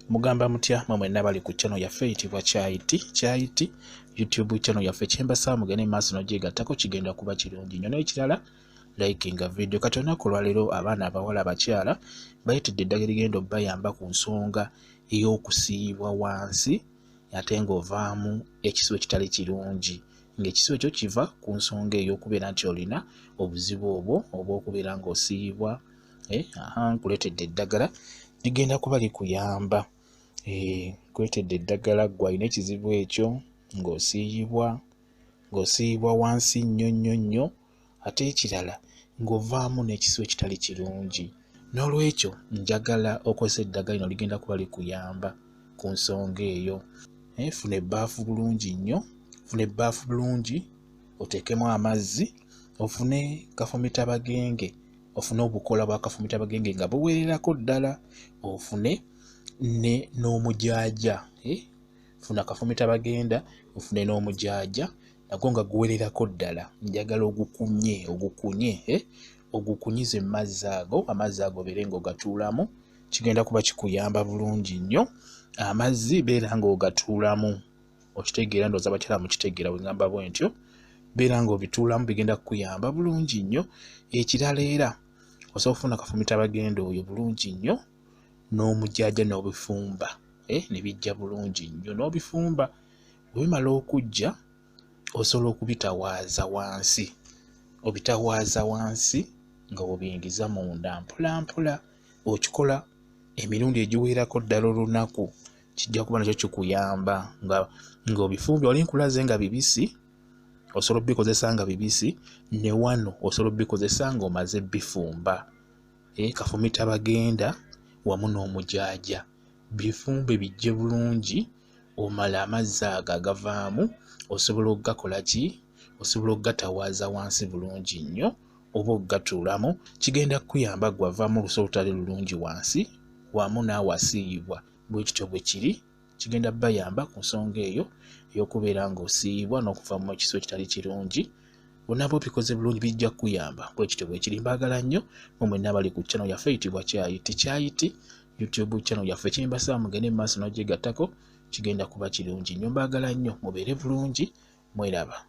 Mugamba mutya mwe mwenna bali ku channel yaffe eyitibwa Kyayiti YouTube channel yaffe kyembasa mugende maaso n'ogyegattako kigenda kuba kirungi nnyo. N'ekirala likinga video kati olunaku olwaleero abaana abawala abakyala bayitidde eddagala erigenda obbayamba ku nsonga ey'okusiibwa wansi ate ng'ovaamu ekisibo ekitali kirungi, ng'ekisibo ekyo kiva ku nsonga ey'okubeera nti olina obuzibu obwo obw'okubeera ng'osiibwa. Nkuleetedde eddagala ligenda kuba likuyamba. Nkuleetedde eddagala ggwe alina ekizibu ekyo ng'osiibwa wansi nnyo ate ekirala ng'ovaamu n'ekisibo ekitali kirungi. N'olwekyo njagala okozesa eddagala lino ligenda kuba likuyamba ku nsonga eyo. Funa ebbaafu bulungi nnyo, funa ebbaafu bulungi oteekemu amazzi, ofune kafumitabagenge, ofune obukola bwa kafumitabagenge nga buweererako ddala, ofune n'omujaaja. Funa kafumitabagenda ofune n'omujaaja nagwo nga guwererako ddala. Njagala ogukunyize mu mazzi ago, amazzi ago obeere ng'ogatuulamu, kigenda kuba kikuyamba bulungi nnyo. Amazzi beera ng'ogatuulamu, okitegeera ndowooza abakyala mukitegeera bwe ngamba bwe ntyo, beera ng'obituulamu bigenda kukuyamba bulungi nnyo. Ekirala era osobola okufuna kafumitabagenda oyo bulungi nnyo n'omujaaja n'obifumba ne bijja bulungi nnyo. N'obifumba bwe bimala okujja osobola okubitawaaza wansi, obitawaaza wansi nga bw'obiyingiza munda mpola mpola. Okikola emirundi egiwerako ddala olunaku, kijja kuba nakyo kikuyamba ng'obifumbye. Wali nkulaze nga bibisi, osobola obikozesa nga bibisi, ne wano osobola obikozesa ng'omaze bifumba. Kafumitabagenda wamu n'omujaaja bifumbe bijje bulungi, omala amazzi ago agavaamu osobola okugakola ki? Osobola okugatawaaza wansi bulungi nnyo oba okugatuulamu. Kigenda kukuyamba gwe avaamu olusu olutali lulungi wansi wamu n'awasiibwa. Bwe kityo bwe kiri, kigenda bayamba ku nsonga eyo ey'okubeera ng'osiibwa n'okuvaamu ekisibo ekitali kirungi. Bonna bw'obikoze bulungi bijja kukuyamba. Bwe kityo bwe kiri. Mbaagala nnyo mwe mwenna abali ku channel yaffe eyitibwa Kyayiti YouTube channel yaffe kyembasa mugende mu maaso n'ogyegattako, kigenda kuba kirungi nnyo. Mbaagala nnyo mubeere bulungi, mweraba.